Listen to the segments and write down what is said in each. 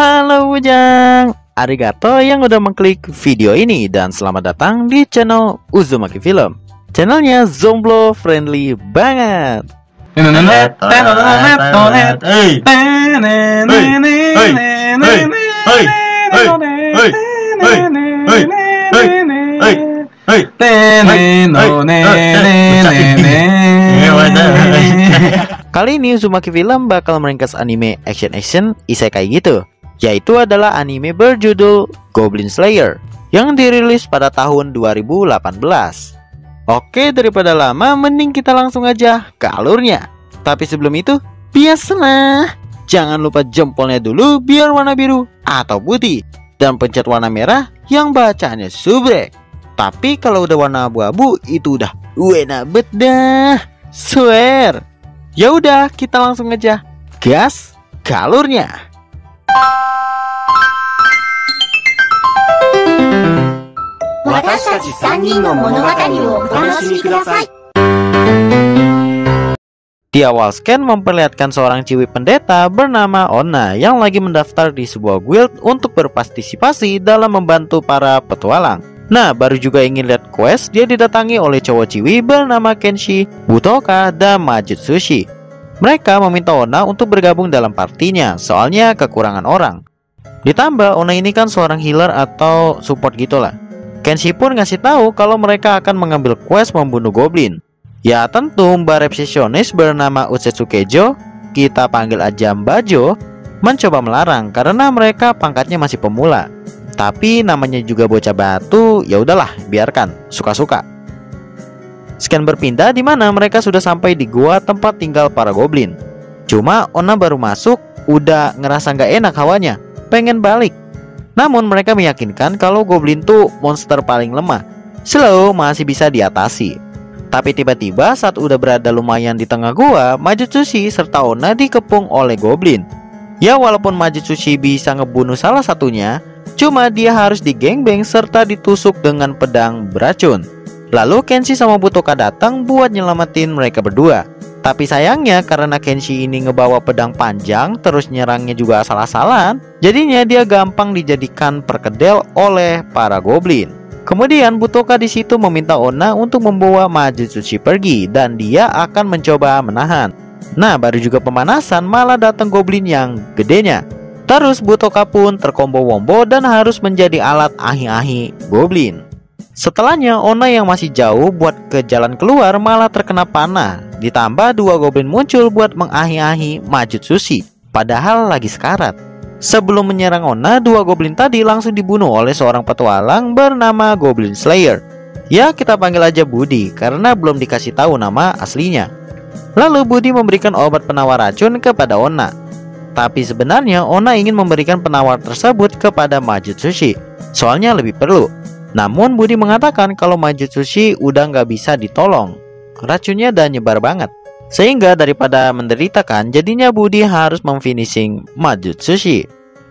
Halo Bujang, arigato yang udah mengklik video ini dan selamat datang di channel Uzumaki Film. Channelnya zomblo friendly banget. Kali ini Uzumaki Film bakal meringkas anime action isekai gitu, yaitu adalah anime berjudul Goblin Slayer yang dirilis pada tahun 2018. Oke, daripada lama mending kita langsung aja ke alurnya. Tapi sebelum itu, biasalah, jangan lupa jempolnya dulu biar warna biru atau putih, dan pencet warna merah yang bacaannya subrek. Tapi kalau udah warna abu-abu itu udah enak bet dah, swear. Ya udah, kita langsung aja gas ke alurnya. Di awal scan memperlihatkan seorang ciwi pendeta bernama Onna yang lagi mendaftar di sebuah guild untuk berpartisipasi dalam membantu para petualang. Nah, baru juga ingin lihat quest, dia didatangi oleh cowok ciwi bernama Kenshi, Butoka, dan Majutsushi. Mereka meminta Onna untuk bergabung dalam partinya, soalnya kekurangan orang. Ditambah Onna ini kan seorang healer atau support gitulah. Kenshi pun ngasih tahu kalau mereka akan mengambil quest membunuh goblin. Ya tentu mbak resepsionis bernama Utsetsukejo, kita panggil aja Mbajo, mencoba melarang karena mereka pangkatnya masih pemula. Tapi namanya juga bocah batu, ya udahlah, biarkan, suka-suka. Scan berpindah di mana mereka sudah sampai di gua tempat tinggal para goblin. Cuma Onna baru masuk, udah ngerasa nggak enak hawanya, pengen balik. Namun mereka meyakinkan kalau goblin tuh monster paling lemah, slow masih bisa diatasi. Tapi tiba-tiba saat udah berada lumayan di tengah gua, Majutsushi serta Onna dikepung oleh goblin. Ya walaupun Majutsushi bisa ngebunuh salah satunya, cuma dia harus digengbeng serta ditusuk dengan pedang beracun. Lalu Kenshi sama Butoka datang buat nyelamatin mereka berdua. Tapi sayangnya karena Kenshi ini ngebawa pedang panjang terus nyerangnya juga asal-asalan, jadinya dia gampang dijadikan perkedel oleh para goblin. Kemudian Butoka di situ meminta Onna untuk membawa Majutsushi pergi dan dia akan mencoba menahan. Nah, baru juga pemanasan malah datang goblin yang gedenya. Terus Butoka pun terkombo-wombo dan harus menjadi alat ahi-ahi goblin. Setelahnya Onna yang masih jauh buat ke jalan keluar malah terkena panah. Ditambah dua goblin muncul buat mengahi-ahi Majutsushi, padahal lagi sekarat. Sebelum menyerang Onna, dua goblin tadi langsung dibunuh oleh seorang petualang bernama Goblin Slayer. Ya kita panggil aja Budi karena belum dikasih tahu nama aslinya. Lalu Budi memberikan obat penawar racun kepada Onna. Tapi sebenarnya Onna ingin memberikan penawar tersebut kepada Majutsushi, soalnya lebih perlu. Namun Budi mengatakan kalau Majutsushi udah nggak bisa ditolong, racunnya udah nyebar banget. Sehingga daripada menderitakan, jadinya Budi harus memfinishing Majutsushi.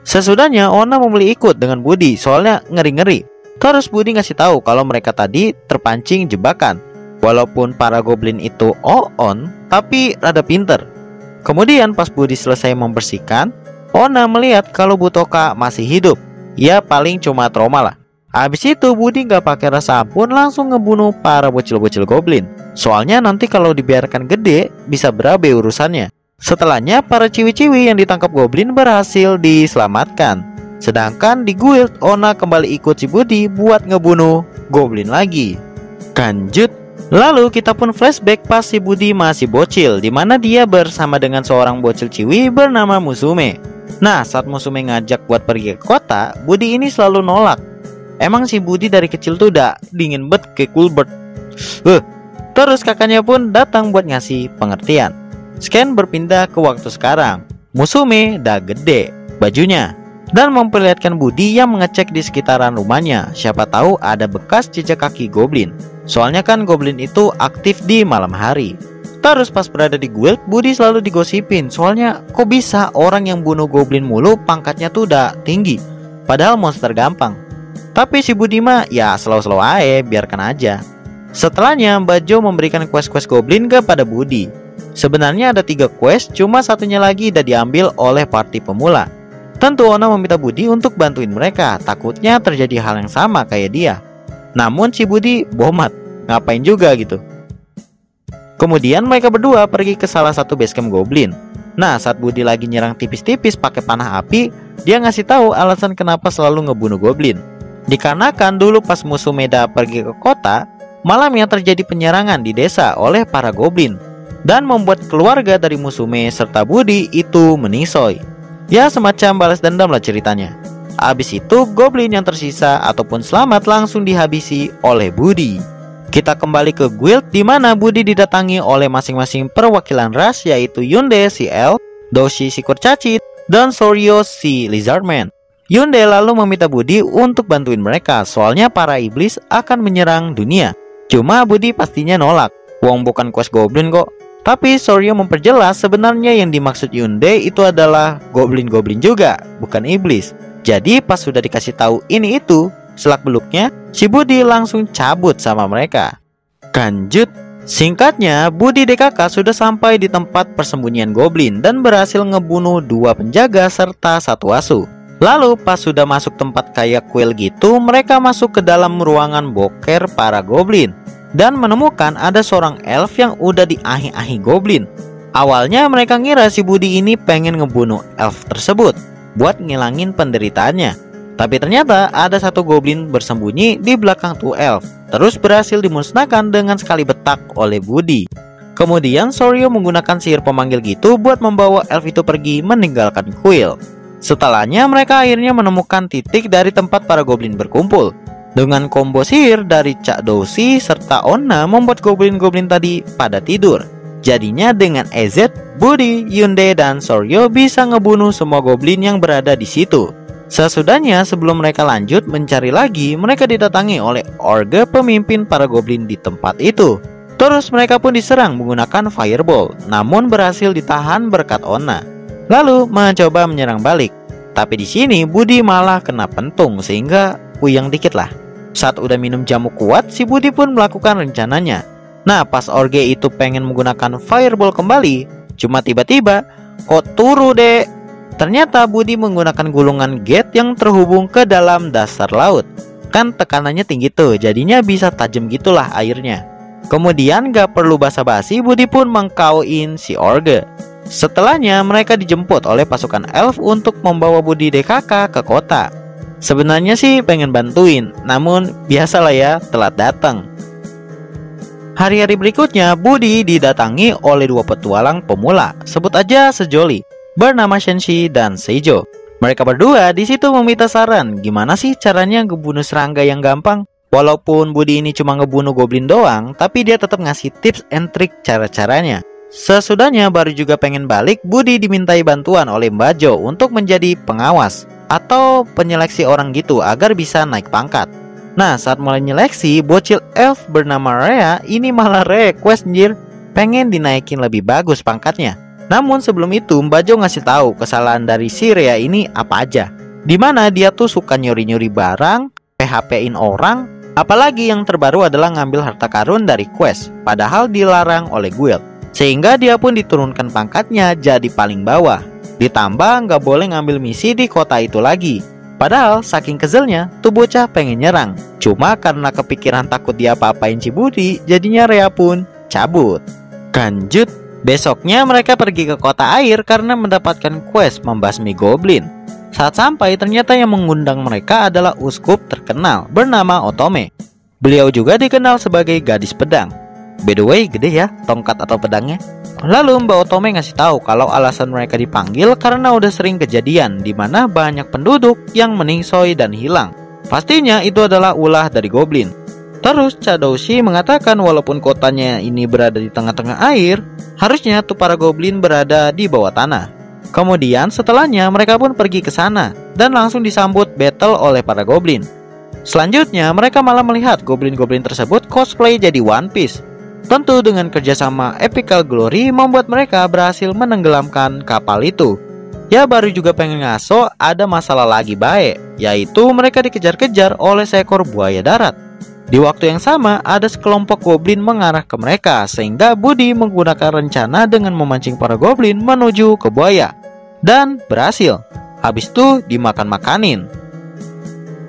Sesudahnya Onna memilih ikut dengan Budi, soalnya ngeri-ngeri. Terus Budi ngasih tahu kalau mereka tadi terpancing jebakan. Walaupun para goblin itu on, tapi rada pinter. Kemudian pas Budi selesai membersihkan, Onna melihat kalau Butoka masih hidup. Ya paling cuma trauma lah. Habis itu Budi gak pakai rasa ampun langsung ngebunuh para bocil-bocil goblin. Soalnya nanti kalau dibiarkan gede bisa berabe urusannya. Setelahnya para ciwi-ciwi yang ditangkap goblin berhasil diselamatkan. Sedangkan di guild Onna kembali ikut si Budi buat ngebunuh goblin lagi. Lanjut. Lalu kita pun flashback pas si Budi masih bocil, dimana dia bersama dengan seorang bocil ciwi bernama Musume. Nah saat Musume ngajak buat pergi ke kota, Budi ini selalu nolak. Emang si Budi dari kecil tuh udah dingin bet kayak Kulbert. Terus kakaknya pun datang buat ngasih pengertian. Scan berpindah ke waktu sekarang. Musume udah gede bajunya dan memperlihatkan Budi yang mengecek di sekitaran rumahnya. Siapa tahu ada bekas jejak kaki goblin. Soalnya kan goblin itu aktif di malam hari. Terus pas berada di guild, Budi selalu digosipin. Soalnya kok bisa orang yang bunuh goblin mulu pangkatnya tuh udah tinggi, padahal monster gampang. Tapi si Budi mah ya slow-slow aja, biarkan aja. Setelahnya Mbajo memberikan quest-quest goblin kepada Budi. Sebenarnya ada 3 quest, cuma satunya lagi udah diambil oleh party pemula. Tentu Onna meminta Budi untuk bantuin mereka, takutnya terjadi hal yang sama kayak dia. Namun si Budi bomat, ngapain juga gitu. Kemudian mereka berdua pergi ke salah satu basecamp goblin. Nah, saat Budi lagi nyerang tipis-tipis pakai panah api, dia ngasih tahu alasan kenapa selalu ngebunuh goblin. Dikarenakan dulu pas musuh Meda pergi ke kota, malamnya terjadi penyerangan di desa oleh para goblin dan membuat keluarga dari Musume serta Budi itu meningsoi. Ya semacam balas dendam lah ceritanya. Abis itu goblin yang tersisa ataupun selamat langsung dihabisi oleh Budi. Kita kembali ke guild di mana Budi didatangi oleh masing-masing perwakilan ras, yaitu Yunde si elf, Doshi si kurcacit, dan Soryo si lizardman. Yunde lalu meminta Budi untuk bantuin mereka, soalnya para iblis akan menyerang dunia. Cuma Budi pastinya nolak, wong bukan quest goblin kok. Tapi Soryo memperjelas sebenarnya yang dimaksud Yunde itu adalah goblin-goblin juga, bukan iblis. Jadi pas sudah dikasih tahu ini itu, selak beluknya si Budi langsung cabut sama mereka. Lanjut. Singkatnya, Budi DKK sudah sampai di tempat persembunyian goblin dan berhasil ngebunuh 2 penjaga serta 1 asu. Lalu pas sudah masuk tempat kayak kuil gitu, mereka masuk ke dalam ruangan boker para goblin dan menemukan ada seorang elf yang udah diahi-ahi goblin. Awalnya mereka ngira si Budi ini pengen ngebunuh elf tersebut buat ngilangin penderitaannya. Tapi ternyata ada 1 goblin bersembunyi di belakang tuh elf, terus berhasil dimusnahkan dengan sekali betak oleh Budi. Kemudian Soryo menggunakan sihir pemanggil gitu buat membawa elf itu pergi meninggalkan kuil. Setelahnya mereka akhirnya menemukan titik dari tempat para goblin berkumpul. Dengan combo sihir dari Cak Doshi serta Onna membuat goblin-goblin tadi pada tidur. Jadinya dengan EZ, Budi, Yunde, dan Soryo bisa ngebunuh semua goblin yang berada di situ. Sesudahnya sebelum mereka lanjut mencari lagi, mereka didatangi oleh Orge pemimpin para goblin di tempat itu. Terus mereka pun diserang menggunakan fireball, namun berhasil ditahan berkat Onna. Lalu mencoba menyerang balik. Tapi di sini Budi malah kena pentung sehingga puyeng dikit lah. Saat udah minum jamu kuat, si Budi pun melakukan rencananya. Nah, pas Orge itu pengen menggunakan fireball kembali, cuma tiba-tiba kok turu deh. Ternyata Budi menggunakan gulungan gate yang terhubung ke dalam dasar laut. Kan tekanannya tinggi tuh, jadinya bisa tajam gitulah airnya. Kemudian gak perlu basa-basi, Budi pun mengkauin si Orge. Setelahnya mereka dijemput oleh pasukan elf untuk membawa Budi DKK ke kota. Sebenarnya sih pengen bantuin, namun biasalah ya, telat datang. Hari-hari berikutnya Budi didatangi oleh 2 petualang pemula, sebut aja sejoli, bernama Shenshi dan Seijo. Mereka berdua di situ meminta saran gimana sih caranya ngebunuh serangga yang gampang. Walaupun Budi ini cuma ngebunuh goblin doang, tapi dia tetap ngasih tips and trik cara-caranya. Sesudahnya baru juga pengen balik, Budi dimintai bantuan oleh Mbak Jo untuk menjadi pengawas atau penyeleksi orang gitu agar bisa naik pangkat. Nah, saat mulai nyeleksi, bocil elf bernama Rhea ini malah request anjir, pengen dinaikin lebih bagus pangkatnya. Namun sebelum itu Mbak Jo ngasih tahu kesalahan dari si Rhea ini apa aja. Dimana dia tuh suka nyuri-nyuri barang, PHP-in orang, apalagi yang terbaru adalah ngambil harta karun dari quest, padahal dilarang oleh guild. Sehingga dia pun diturunkan pangkatnya jadi paling bawah. Ditambah nggak boleh ngambil misi di kota itu lagi. Padahal saking kezelnya tuh bocah pengen nyerang. Cuma karena kepikiran takut dia apa-apain si Budi, jadinya Rhea pun cabut. Lanjut. Besoknya mereka pergi ke kota air karena mendapatkan quest membasmi goblin. Saat sampai ternyata yang mengundang mereka adalah uskup terkenal bernama Otome. Beliau juga dikenal sebagai gadis pedang. By the way, gede ya tongkat atau pedangnya. Lalu Mbak Otome ngasih tahu kalau alasan mereka dipanggil karena udah sering kejadian di mana banyak penduduk yang meningsoi dan hilang. Pastinya itu adalah ulah dari goblin. Terus Cak Doshi mengatakan walaupun kotanya ini berada di tengah-tengah air, harusnya tuh para goblin berada di bawah tanah. Kemudian setelahnya mereka pun pergi ke sana dan langsung disambut battle oleh para goblin. Selanjutnya mereka malah melihat goblin-goblin tersebut cosplay jadi One Piece. Tentu dengan kerjasama Epical Glory membuat mereka berhasil menenggelamkan kapal itu. Ya baru juga pengen ngaso ada masalah lagi baik, yaitu mereka dikejar-kejar oleh seekor buaya darat. Di waktu yang sama ada sekelompok goblin mengarah ke mereka, sehingga Budi menggunakan rencana dengan memancing para goblin menuju ke buaya. Dan berhasil. habis itu dimakan-makanin.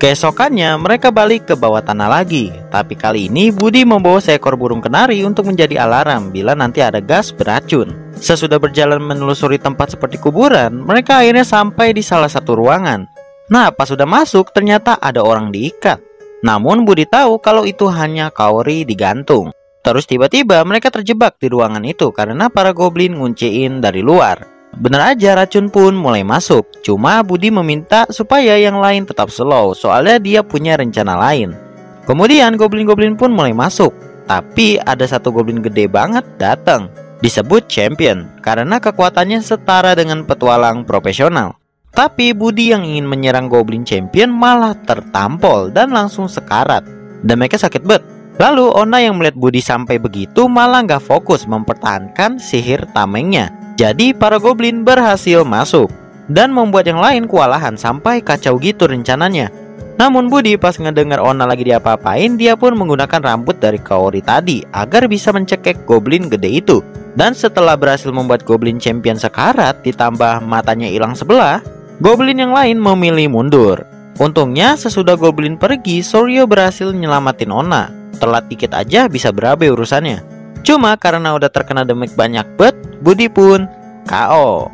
Keesokannya mereka balik ke bawah tanah lagi, tapi kali ini Budi membawa seekor burung kenari untuk menjadi alarm bila nanti ada gas beracun. Sesudah berjalan menelusuri tempat seperti kuburan, mereka akhirnya sampai di salah satu ruangan. Nah, pas sudah masuk ternyata ada orang diikat. Namun Budi tahu kalau itu hanya Kaori digantung. Terus tiba-tiba mereka terjebak di ruangan itu karena para goblin ngunciin dari luar. Bener aja racun pun mulai masuk. Cuma Budi meminta supaya yang lain tetap slow, soalnya dia punya rencana lain. Kemudian goblin-goblin pun mulai masuk. Tapi ada satu goblin gede banget datang. Disebut champion karena kekuatannya setara dengan petualang profesional. Tapi Budi yang ingin menyerang goblin champion malah tertampol dan langsung sekarat. Dan mereka sakit banget. Lalu Onna yang melihat Budi sampai begitu malah nggak fokus mempertahankan sihir tamengnya. Jadi para goblin berhasil masuk dan membuat yang lain kewalahan sampai kacau gitu rencananya. Namun Budi pas ngedengar Onna lagi diapa-apain, dia pun menggunakan rambut dari Kaori tadi agar bisa mencekik goblin gede itu. Dan setelah berhasil membuat goblin champion sekarat ditambah matanya hilang sebelah, goblin yang lain memilih mundur. Untungnya sesudah goblin pergi, Soryo berhasil nyelamatin Onna. Telat dikit aja bisa berabe urusannya. Cuma karena udah terkena damage banyak bet, Budi pun KO.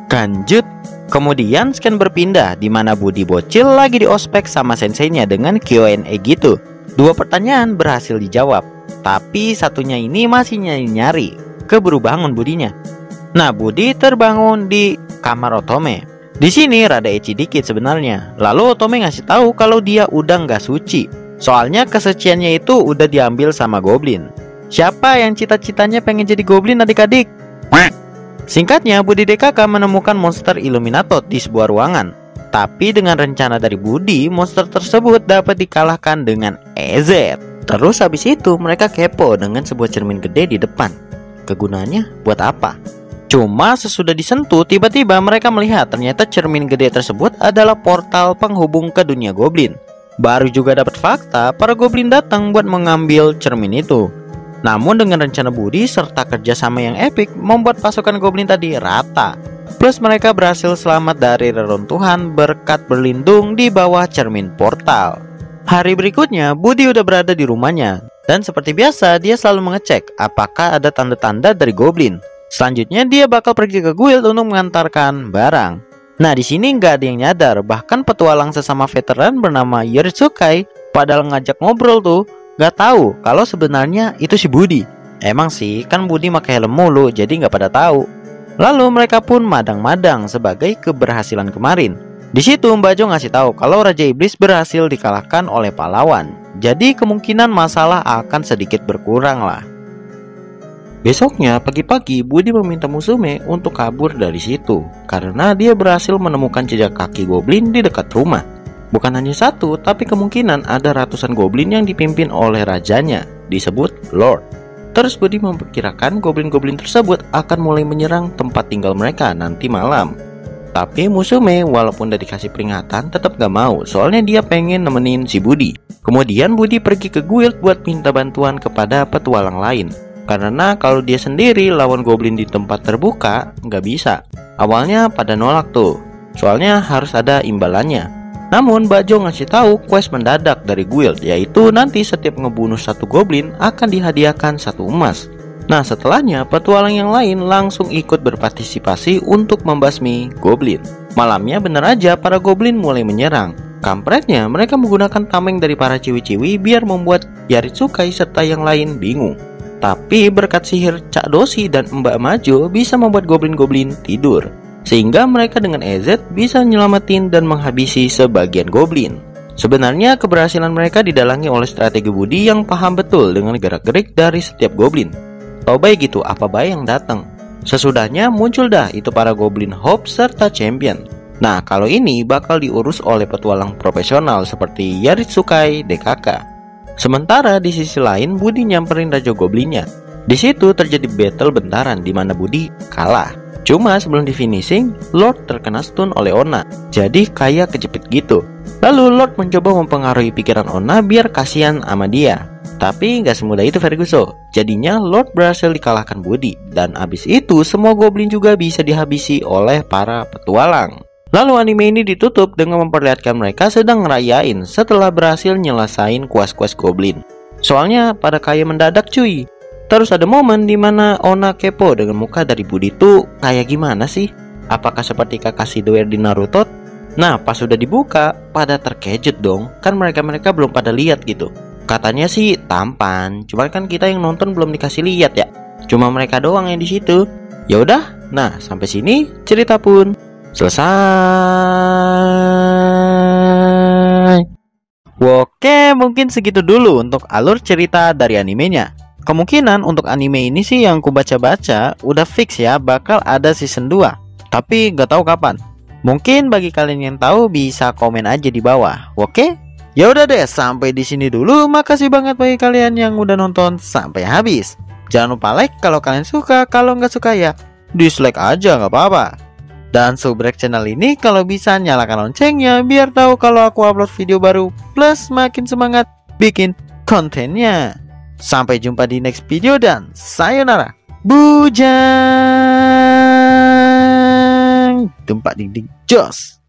Lanjut. Kemudian scan berpindah di mana Budi bocil lagi di ospek sama senseinya dengan Q&A gitu. 2 pertanyaan berhasil dijawab, tapi satunya ini masih nyari-nyari. Keburu bangun Budinya. Nah, Budi terbangun di kamar Otome. Di sini rada ecchi dikit sebenarnya. Lalu Otome ngasih tahu kalau dia udah nggak suci. Soalnya kesuciannya itu udah diambil sama goblin. Siapa yang cita-citanya pengen jadi goblin adik-adik? Singkatnya, Budi DKK menemukan monster Illuminatot di sebuah ruangan. Tapi dengan rencana dari Budi, monster tersebut dapat dikalahkan dengan EZ. Terus habis itu mereka kepo dengan sebuah cermin gede di depan. Kegunaannya buat apa? Cuma sesudah disentuh, tiba-tiba mereka melihat ternyata cermin gede tersebut adalah portal penghubung ke dunia goblin. Baru juga dapat fakta, para goblin datang buat mengambil cermin itu. Namun dengan rencana Budi serta kerjasama yang epik membuat pasukan goblin tadi rata. Plus mereka berhasil selamat dari reruntuhan berkat berlindung di bawah cermin portal. Hari berikutnya Budi udah berada di rumahnya. Dan seperti biasa dia selalu mengecek apakah ada tanda-tanda dari goblin. Selanjutnya dia bakal pergi ke guild untuk mengantarkan barang. Nah, di sini nggak ada yang nyadar, bahkan petualang sesama veteran bernama Yoritsukai padahal ngajak ngobrol tuh nggak tahu kalau sebenarnya itu si Budi. Emang sih kan Budi pakai helm mulu, jadi nggak pada tahu. Lalu mereka pun madang-madang sebagai keberhasilan kemarin. Di situ Mbak Jo ngasih tahu kalau Raja Iblis berhasil dikalahkan oleh pahlawan. Jadi kemungkinan masalah akan sedikit berkurang lah. Besoknya pagi-pagi Budi meminta Musume untuk kabur dari situ karena dia berhasil menemukan jejak kaki goblin di dekat rumah. Bukan hanya satu, tapi kemungkinan ada ratusan goblin yang dipimpin oleh rajanya, disebut Lord. Terus Budi memperkirakan goblin-goblin tersebut akan mulai menyerang tempat tinggal mereka nanti malam. Tapi Musume walaupun udah dikasih peringatan tetap gak mau, soalnya dia pengen nemenin si Budi. Kemudian Budi pergi ke guild buat minta bantuan kepada petualang lain. Karena kalau dia sendiri lawan goblin di tempat terbuka nggak bisa. Awalnya pada nolak tuh, soalnya harus ada imbalannya. Namun Mbak Jo ngasih tahu quest mendadak dari guild, yaitu nanti setiap ngebunuh satu goblin akan dihadiahkan 1 emas. Nah setelahnya petualang yang lain langsung ikut berpartisipasi untuk membasmi goblin. Malamnya bener aja para goblin mulai menyerang. Kampretnya mereka menggunakan tameng dari para ciwi-ciwi biar membuat Yoritsukai serta yang lain bingung. Tapi berkat sihir Cak Dosi dan Mbak Majo bisa membuat goblin-goblin tidur. Sehingga mereka dengan EZ bisa nyelamatin dan menghabisi sebagian goblin. Sebenarnya keberhasilan mereka didalangi oleh strategi Budi yang paham betul dengan gerak-gerik dari setiap goblin. Tau baik gitu apa baik yang datang. Sesudahnya muncul dah itu para goblin Hope serta champion. Nah kalau ini bakal diurus oleh petualang profesional seperti Yoritsukai DKK. Sementara di sisi lain Budi nyamperin Raja Goblinnya. Di situ terjadi battle bentaran di mana Budi kalah. Cuma sebelum di finishing, Lord terkena stun oleh Onna. Jadi kayak kejepit gitu. Lalu Lord mencoba mempengaruhi pikiran Onna biar kasihan sama dia. Tapi nggak semudah itu Ferguson. Jadinya Lord berhasil dikalahkan Budi. Dan abis itu semua goblin juga bisa dihabisi oleh para petualang. Lalu anime ini ditutup dengan memperlihatkan mereka sedang ngerayain setelah berhasil nyelesain quest-quest goblin. Soalnya pada kayak mendadak cuy. Terus ada momen dimana Ona kepo dengan muka dari Budi tuh kayak gimana sih? Apakah seperti Kakashi Doer di Naruto? Nah pas sudah dibuka pada terkejut dong. Kan mereka belum pada lihat gitu. Katanya sih tampan, cuman kan kita yang nonton belum dikasih lihat ya. Cuma mereka doang yang di situ. Ya udah, nah sampai sini cerita pun selesai. Oke, mungkin segitu dulu untuk alur cerita dari animenya. Kemungkinan untuk anime ini sih yang ku baca-baca udah fix ya bakal ada season 2. Tapi gak tahu kapan. Mungkin bagi kalian yang tahu bisa komen aja di bawah. Oke? Ya udah deh, sampai di sini dulu. Makasih banget bagi kalian yang udah nonton sampai habis. Jangan lupa like kalau kalian suka, kalau nggak suka ya dislike aja nggak apa-apa. Dan subrek channel ini kalau bisa nyalakan loncengnya biar tahu kalau aku upload video baru, plus makin semangat bikin kontennya. Sampai jumpa di next video dan sayonara. Bujang. Tempat dinding jos.